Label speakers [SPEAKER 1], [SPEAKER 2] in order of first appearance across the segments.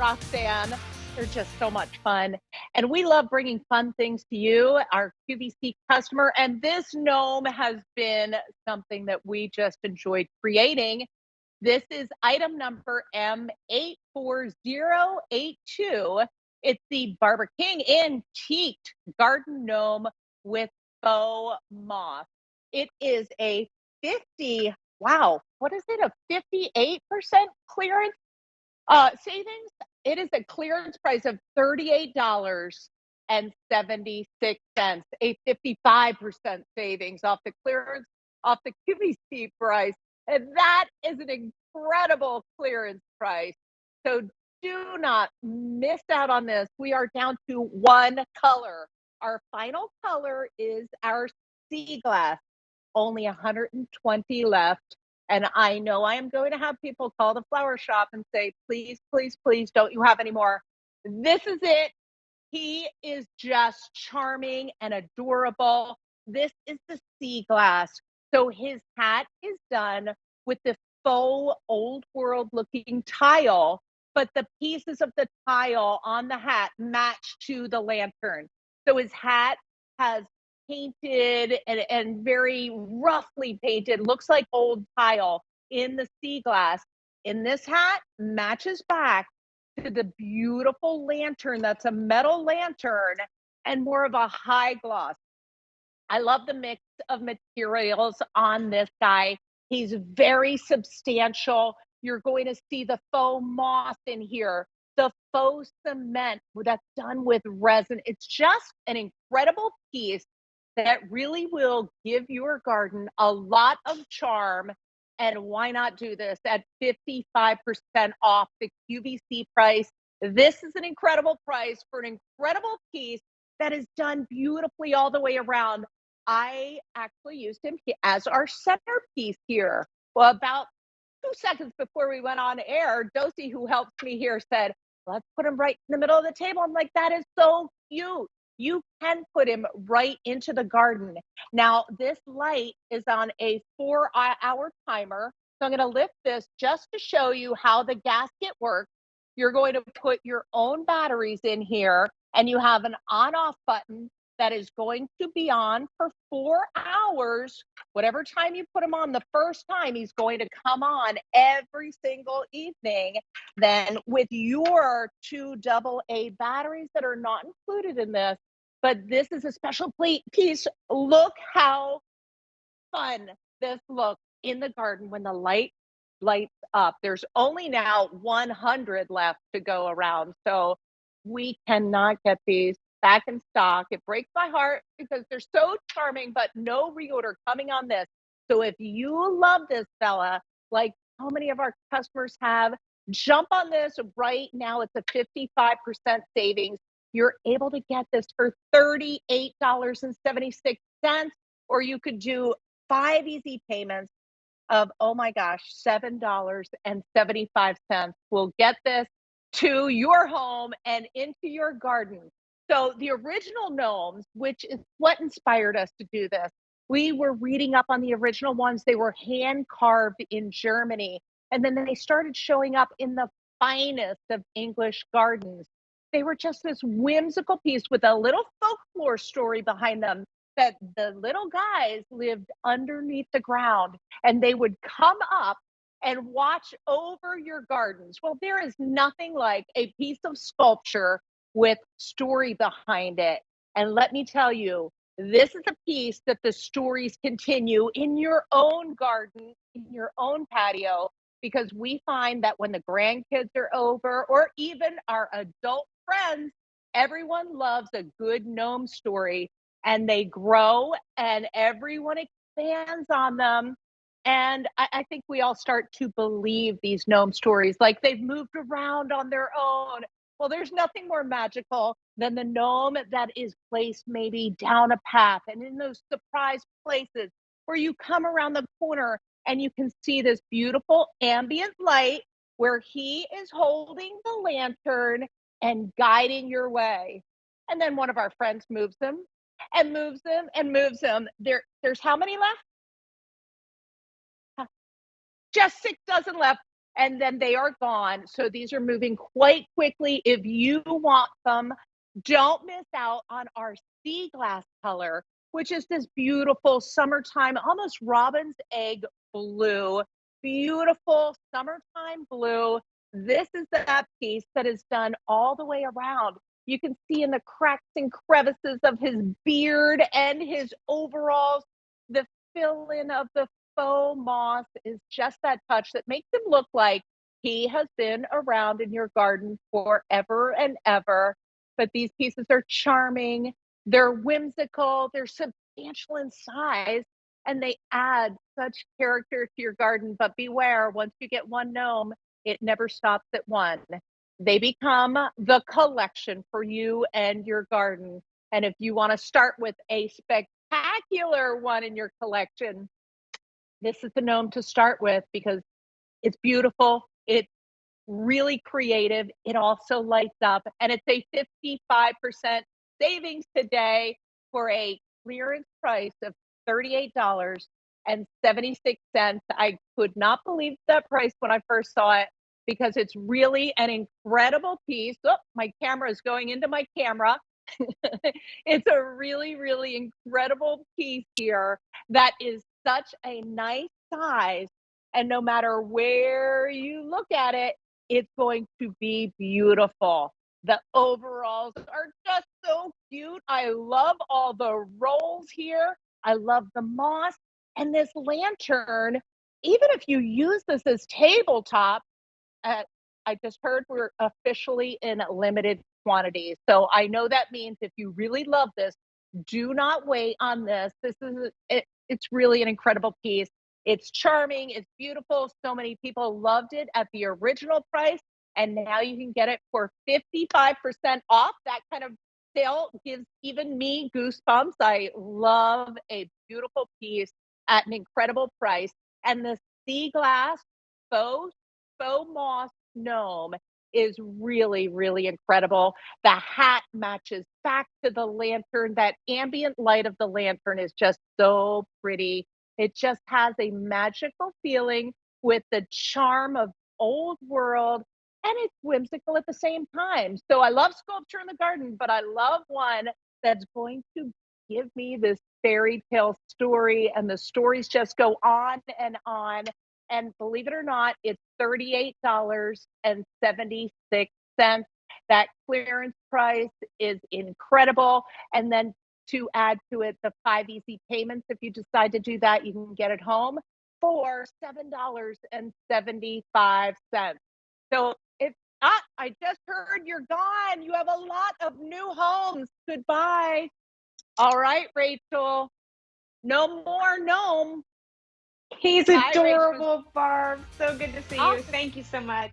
[SPEAKER 1] Roxanne. They're just so much fun. And we love bringing fun things to you, our QVC customer. And this gnome has been something that we just enjoyed creating. This is item number M84082. It's the Barber King antiqued garden gnome with faux moss. It is a 50, wow, what is it? A 58% clearance savings. It is a clearance price of $38.76, a 55% savings off the clearance, off the QVC price. And that is an incredible clearance price. So do not miss out on this. We are down to one color. Our final color is our sea glass. Only 120 left. And I know I am going to have people call the flower shop and say, please, please, please, don't you have any more? This is it. He is just charming and adorable. This is the sea glass. So his hat is done with the faux old world looking tile, but the pieces of the tile on the hat match to the lantern. So his hat has painted and very roughly painted, looks like old tile in the sea glass. In this hat matches back to the beautiful lantern that's a metal lantern and more of a high gloss. I love the mix of materials on this guy. He's very substantial. You're going to see the faux moss in here, the faux cement that's done with resin. It's just an incredible piece that really will give your garden a lot of charm. And why not do this at 55% off the QVC price? This is an incredible price for an incredible piece that is done beautifully all the way around. I actually used him as our centerpiece here. Well, about 2 seconds before we went on air, Dosey, who helps me here, said, let's put him right in the middle of the table. I'm like, that is so cute. You can put him right into the garden. Now, this light is on a 4-hour timer. So I'm going to lift this just to show you how the gasket works. You're going to put your own batteries in here, and you have an on-off button that is going to be on for 4 hours. Whatever time you put him on the first time, he's going to come on every single evening. Then with your 2 AA batteries that are not included in this, but this is a special piece. Look how fun this looks in the garden when the light lights up. There's only now 100 left to go around. So we cannot get these back in stock. It breaks my heart because they're so charming, but no reorder coming on this. So if you love this fella, like so many of our customers have, jump on this right now. It's a 55% savings. You're able to get this for $38.76, or you could do 5 easy payments of, oh my gosh, $7.75. We'll get this to your home and into your garden. So the original gnomes, which is what inspired us to do this, we were reading up on the original ones. They were hand carved in Germany, and then they started showing up in the finest of English gardens. They were just this whimsical piece with a little folklore story behind them, that the little guys lived underneath the ground and they would come up and watch over your gardens. Well, there is nothing like a piece of sculpture with story behind it. And let me tell you, this is a piece that the stories continue in your own garden, in your own patio, because we find that when the grandkids are over, or even our adult friends, everyone loves a good gnome story, and they grow and everyone expands on them. And I think we all start to believe these gnome stories, like they've moved around on their own. Well, there's nothing more magical than the gnome that is placed maybe down a path and in those surprise places where you come around the corner and you can see this beautiful ambient light where he is holding the lantern and guiding your way. And then one of our friends moves him and moves him and moves him. There's how many left? Just 6 dozen left. and then they are gone. So these are moving quite quickly. If you want them, don't miss out on our sea glass color, which is this beautiful summertime, almost robin's egg blue, beautiful summertime blue. This is that piece that is done all the way around. You can see in the cracks and crevices of his beard and his overalls, the fill in of the faux moss is just that touch that makes him look like he has been around in your garden forever and ever. But these pieces are charming, they're whimsical, they're substantial in size, and they add such character to your garden. But beware, once you get one gnome, it never stops at one. They become the collection for you and your garden. And if you want to start with a spectacular one in your collection, this is the gnome to start with because it's beautiful. It's really creative. It also lights up, and it's a 55% savings today for a clearance price of $38.76. I could not believe that price when I first saw it because it's really an incredible piece. Oh, my camera is going into my camera. It's a really, really incredible piece here that is such a nice size. And no matter where you look at it, it's going to be beautiful. The overalls are just so cute. I love all the rolls here. I love the moss and this lantern. Even if you use this as tabletop, uh, I just heard we're officially in limited quantities. So I know that means if you really love this, do not wait on this. It's really an incredible piece. It's charming, it's beautiful. So many people loved it at the original price, and now you can get it for 55% off. That kind of sale gives even me goosebumps. I love a beautiful piece at an incredible price. And the sea glass faux faux moss gnome is really, really incredible. The hat matches back to the lantern. That ambient light of the lantern is just so pretty. It just has a magical feeling with the charm of old world, and it's whimsical at the same time. So I love sculpture in the garden, but I love one that's going to give me this fairy tale story, and the stories just go on and on. And believe it or not, it's $38.76. That clearance price is incredible. And then to add to it, the 5 easy payments, if you decide to do that, you can get it home for $7.75. So it's not, I just heard you're gone. You have a lot of new homes. Goodbye. All right, Rachel. No more gnome.
[SPEAKER 2] He's
[SPEAKER 1] Bye, Rachel.
[SPEAKER 2] adorable, Barb. So good to see you.
[SPEAKER 1] Awesome.
[SPEAKER 2] Thank you so much.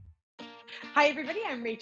[SPEAKER 2] Hi, everybody. I'm Rachel.